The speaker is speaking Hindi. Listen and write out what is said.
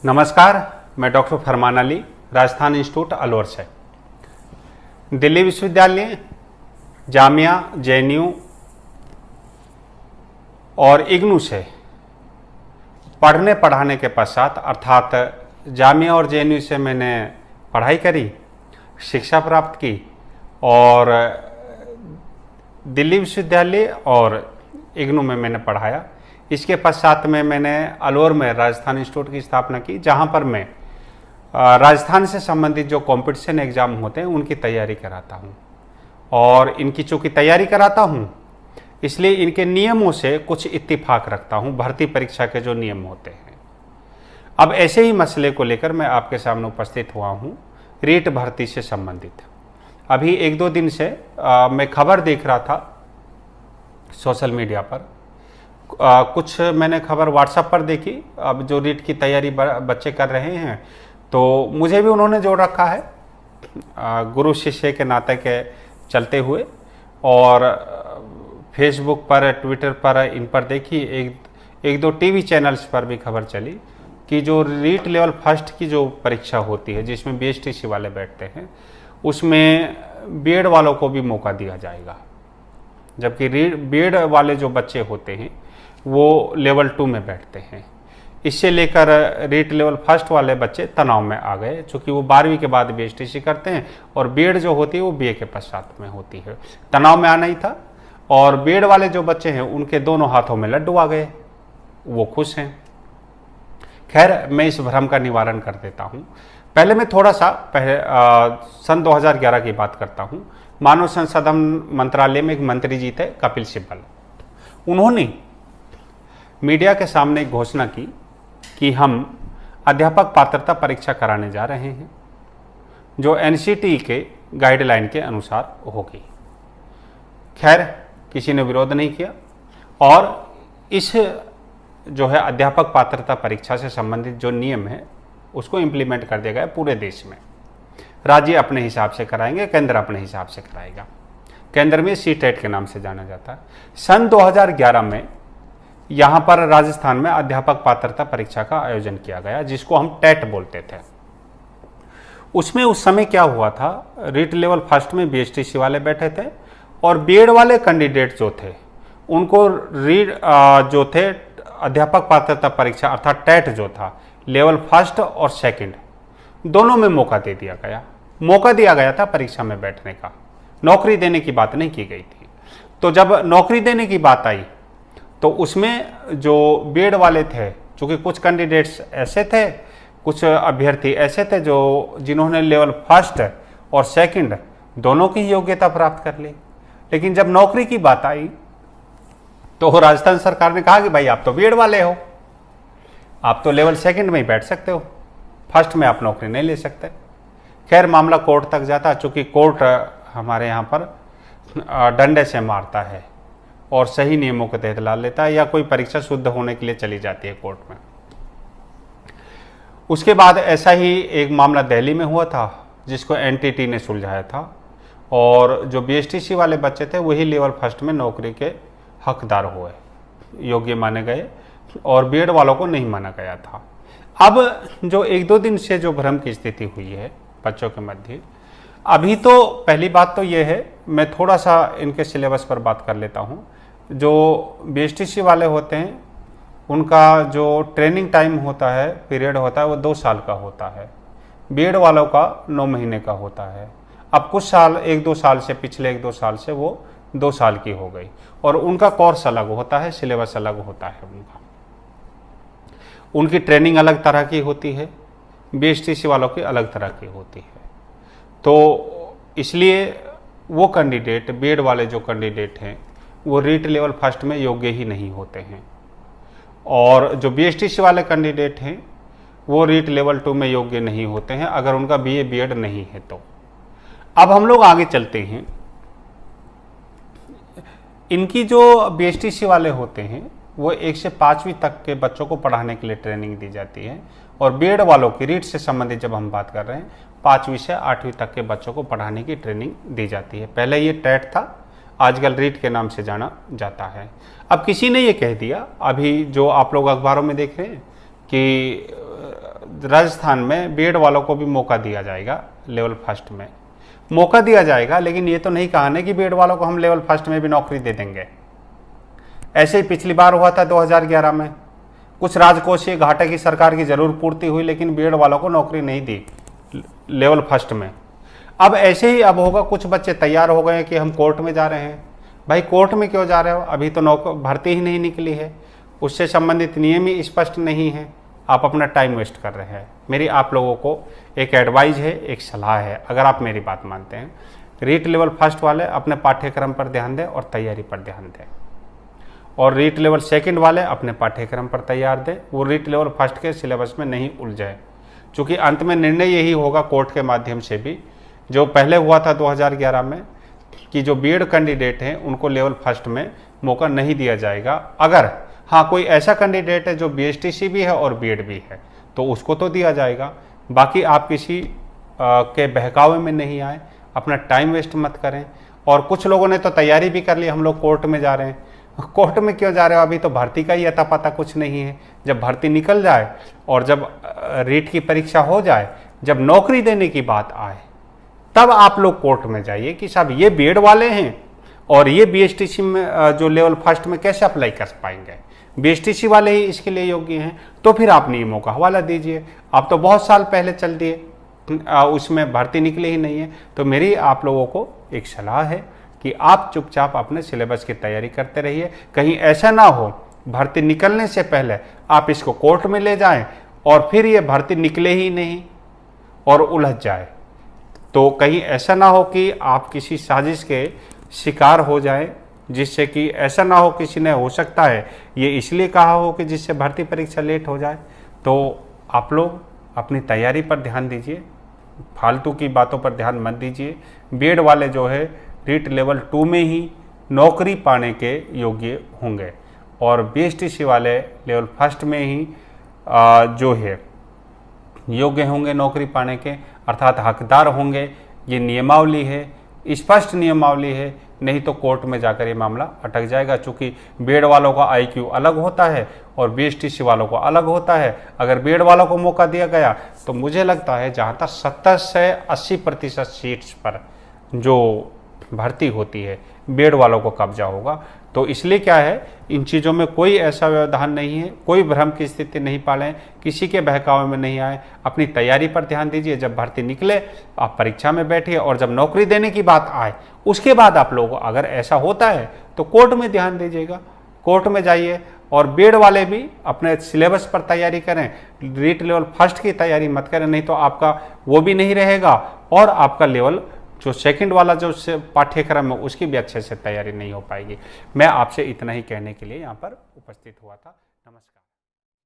नमस्कार, मैं डॉक्टर फरमान अली, राजस्थान इंस्टीट्यूट अलवर से। दिल्ली विश्वविद्यालय, जामिया, जेएनयू और इग्नू से पढ़ने पढ़ाने के पश्चात अर्थात जामिया और जेएनयू से मैंने पढ़ाई करी, शिक्षा प्राप्त की और दिल्ली विश्वविद्यालय और इग्नू में मैंने पढ़ाया। इसके पश्चात में मैंने अलवर में राजस्थान इंस्टीट्यूट की स्थापना की, जहां पर मैं राजस्थान से संबंधित जो कंपटीशन एग्ज़ाम होते हैं उनकी तैयारी कराता हूं। और इनकी चूँकि तैयारी कराता हूं, इसलिए इनके नियमों से कुछ इत्तेफाक रखता हूं, भर्ती परीक्षा के जो नियम होते हैं। अब ऐसे ही मसले को लेकर मैं आपके सामने उपस्थित हुआ हूं, रीट भर्ती से संबंधित। अभी एक दो दिन से मैं खबर देख रहा था सोशल मीडिया पर, कुछ मैंने खबर व्हाट्सएप पर देखी। अब जो रीट की तैयारी बच्चे कर रहे हैं, तो मुझे भी उन्होंने जोड़ रखा है गुरु शिष्य के नाते के चलते हुए। और फेसबुक पर, ट्विटर पर, इन पर देखी, एक दो टीवी चैनल्स पर भी खबर चली कि जो रीट लेवल फर्स्ट की जो परीक्षा होती है, जिसमें बीएसटीसी वाले बैठते हैं, उसमें बीएड वालों को भी मौका दिया जाएगा। जबकि बीएड वाले जो बच्चे होते हैं वो लेवल 2 में बैठते हैं। इससे लेकर रीट लेवल फर्स्ट वाले बच्चे तनाव में आ गए, चूँकि वो 12वीं के बाद बीएसटीसी करते हैं और बीएड जो होती है वो बीए के पश्चात में होती है। तनाव में आना ही था। और बीएड वाले जो बच्चे हैं उनके दोनों हाथों में लड्डू आ गए, वो खुश हैं। खैर, मैं इस भ्रम का निवारण कर देता हूँ। पहले मैं थोड़ा सा सन 2011 की बात करता हूँ। मानव संसाधन मंत्रालय में एक मंत्री जी थे, कपिल सिब्बल। उन्होंने मीडिया के सामने एक घोषणा की कि हम अध्यापक पात्रता परीक्षा कराने जा रहे हैं, जो एनसीटी के गाइडलाइन के अनुसार होगी। खैर, किसी ने विरोध नहीं किया और इस जो है अध्यापक पात्रता परीक्षा से संबंधित जो नियम है उसको इम्प्लीमेंट कर दिया गया पूरे देश में। राज्य अपने हिसाब से कराएंगे, केंद्र अपने हिसाब से कराएगा। केंद्र में सीटेट के नाम से जाना जाता है। सन 2011 में यहाँ पर राजस्थान में अध्यापक पात्रता परीक्षा का आयोजन किया गया, जिसको हम टेट बोलते थे। उसमें उस समय क्या हुआ था, रीट लेवल फर्स्ट में बीएसटीसी वाले बैठे थे और बीएड वाले कैंडिडेट जो थे उनको जो थे अध्यापक पात्रता परीक्षा अर्थात टेट जो था, लेवल फर्स्ट और सेकंड दोनों में मौका दे दिया गया। मौका दिया गया था परीक्षा में बैठने का, नौकरी देने की बात नहीं की गई थी। तो जब नौकरी देने की बात आई तो उसमें जो बीएड वाले थे, चूँकि कुछ कैंडिडेट्स ऐसे थे, कुछ अभ्यर्थी ऐसे थे जिन्होंने लेवल फर्स्ट और सेकंड दोनों की योग्यता प्राप्त कर ली। लेकिन जब नौकरी की बात आई तो राजस्थान सरकार ने कहा कि भाई आप तो बीएड वाले हो, आप तो लेवल सेकंड में ही बैठ सकते हो, फर्स्ट में आप नौकरी नहीं ले सकते। खैर, मामला कोर्ट तक जाता, चूँकि कोर्ट हमारे यहाँ पर डंडे से मारता है और सही नियमों के तहत ला लेता है, या कोई परीक्षा शुद्ध होने के लिए चली जाती है कोर्ट में। उसके बाद ऐसा ही एक मामला दिल्ली में हुआ था, जिसको एनटीटी ने सुलझाया था और जो बीएसटीसी वाले बच्चे थे वही लेवल फर्स्ट में नौकरी के हकदार हुए, योग्य माने गए और बीएड वालों को नहीं माना गया था। अब जो एक दो दिन से जो भ्रम की स्थिति हुई है बच्चों के मध्य, अभी तो पहली बात तो ये है, मैं थोड़ा सा इनके सिलेबस पर बात कर लेता हूँ। जो बीएसटीसी वाले होते हैं उनका जो ट्रेनिंग टाइम होता है, पीरियड होता है, वो 2 साल का होता है। बीएड वालों का 9 महीने का होता है। अब कुछ साल, 1-2 साल से, पिछले 1-2 साल से वो 2 साल की हो गई और उनका कोर्स अलग होता है, सिलेबस अलग होता है उनका, उनकी ट्रेनिंग अलग तरह की होती है, बीएसटीसी वालों की अलग तरह की होती है। तो इसलिए वो कैंडिडेट, बीएड वाले जो कैंडिडेट हैं, वो रीट लेवल फर्स्ट में योग्य ही नहीं होते हैं और जो बीएसटीसी वाले कैंडिडेट हैं वो रीट लेवल 2 में योग्य नहीं होते हैं अगर उनका बीए बीएड नहीं है तो। अब हम लोग आगे चलते हैं। इनकी जो बीएसटीसी वाले होते हैं वो 1 से 5वीं तक के बच्चों को पढ़ाने के लिए ट्रेनिंग दी जाती है और बीएड वालों की, रीट से संबंधित जब हम बात कर रहे हैं, 5वीं से 8वीं तक के बच्चों को पढ़ाने की ट्रेनिंग दी जाती है। पहले ये टेट था, आजकल रीट के नाम से जाना जाता है। अब किसी ने ये कह दिया, अभी जो आप लोग अखबारों में देख रहे हैं कि राजस्थान में बीएड वालों को भी मौका दिया जाएगा लेवल फर्स्ट में, मौका दिया जाएगा, लेकिन ये तो नहीं कहा ना कि बीएड वालों को हम लेवल फर्स्ट में भी नौकरी दे देंगे। ऐसे ही पिछली बार हुआ था 2011 में, कुछ राजकोषीय घाटे की सरकार की जरूर पूर्ति हुई, लेकिन बीएड वालों को नौकरी नहीं दी लेवल फर्स्ट में। अब ऐसे ही अब होगा, कुछ बच्चे तैयार हो गए कि हम कोर्ट में जा रहे हैं। भाई कोर्ट में क्यों जा रहे हो, अभी तो भर्ती ही नहीं निकली है, उससे संबंधित नियम ही स्पष्ट नहीं है, आप अपना टाइम वेस्ट कर रहे हैं। मेरी आप लोगों को एक एडवाइस है, एक सलाह है, अगर आप मेरी बात मानते हैं, रीट लेवल फर्स्ट वाले अपने पाठ्यक्रम पर ध्यान दें और तैयारी पर ध्यान दें, और रीट लेवल सेकंड वाले अपने पाठ्यक्रम पर तैयार दें, वो रीट लेवल फर्स्ट के सिलेबस में नहीं उलझे, क्योंकि अंत में निर्णय यही होगा कोर्ट के माध्यम से भी, जो पहले हुआ था 2011 में, कि जो बीएड कैंडिडेट हैं उनको लेवल फर्स्ट में मौका नहीं दिया जाएगा। अगर हाँ कोई ऐसा कैंडिडेट है जो बीएसटीसी भी है और बीएड भी है तो उसको तो दिया जाएगा। बाकी आप किसी के बहकावे में नहीं आए, अपना टाइम वेस्ट मत करें। और कुछ लोगों ने तो तैयारी भी कर ली, हम लोग कोर्ट में जा रहे हैं। कोर्ट में क्यों जा रहे हो, अभी तो भर्ती का ही अता पता कुछ नहीं है। जब भर्ती निकल जाए और जब रीट की परीक्षा हो जाए, जब नौकरी देने की बात आए, तब आप लोग कोर्ट में जाइए कि साहब ये बीएड वाले हैं और ये बीएसटीसी में जो लेवल फर्स्ट में कैसे अप्लाई कर पाएंगे, बीएसटीसी वाले ही इसके लिए योग्य हैं, तो फिर आप नियमों का हवाला दीजिए। आप तो बहुत साल पहले चल दिए, उसमें भर्ती निकले ही नहीं है। तो मेरी आप लोगों को एक सलाह है कि आप चुपचाप अपने सिलेबस की तैयारी करते रहिए। कहीं ऐसा ना हो भर्ती निकलने से पहले आप इसको कोर्ट में ले जाएं और फिर ये भर्ती निकले ही नहीं और उलझ जाए। तो कहीं ऐसा ना हो कि आप किसी साजिश के शिकार हो जाएं, जिससे कि ऐसा ना हो किसी ने, हो सकता है ये इसलिए कहा हो कि जिससे भर्ती परीक्षा लेट हो जाए। तो आप लोग अपनी तैयारी पर ध्यान दीजिए, फालतू की बातों पर ध्यान मत दीजिए। बीएड वाले जो है रीट लेवल 2 में ही नौकरी पाने के योग्य होंगे और बीएसटीसी वाले लेवल फर्स्ट में ही जो है योग्य होंगे नौकरी पाने के, अर्थात हकदार होंगे। ये नियमावली है, स्पष्ट नियमावली है, नहीं तो कोर्ट में जाकर ये मामला अटक जाएगा। चूंकि बीएड वालों का आईक्यू अलग होता है और बीएसटीसी वालों को अलग होता है। अगर बीएड वालों को मौका दिया गया तो मुझे लगता है जहाँ तक 70 से 80% सीट्स पर जो भर्ती होती है बीएड वालों को कब्जा होगा। तो इसलिए क्या है, इन चीज़ों में कोई ऐसा व्यवधान नहीं है, कोई भ्रम की स्थिति नहीं पालें, किसी के बहकावे में नहीं आए। अपनी तैयारी पर ध्यान दीजिए। जब भर्ती निकले आप परीक्षा में बैठिए और जब नौकरी देने की बात आए उसके बाद आप लोगों को अगर ऐसा होता है तो कोर्ट में ध्यान दीजिएगा, कोर्ट में जाइए। और बीएड वाले भी अपने सिलेबस पर तैयारी करें, रीट लेवल फर्स्ट की तैयारी मत करें, नहीं तो आपका वो भी नहीं रहेगा और आपका लेवल जो सेकंड वाला जो पाठ्यक्रम है उसकी भी अच्छे से तैयारी नहीं हो पाएगी। मैं आपसे इतना ही कहने के लिए यहाँ पर उपस्थित हुआ था। नमस्कार।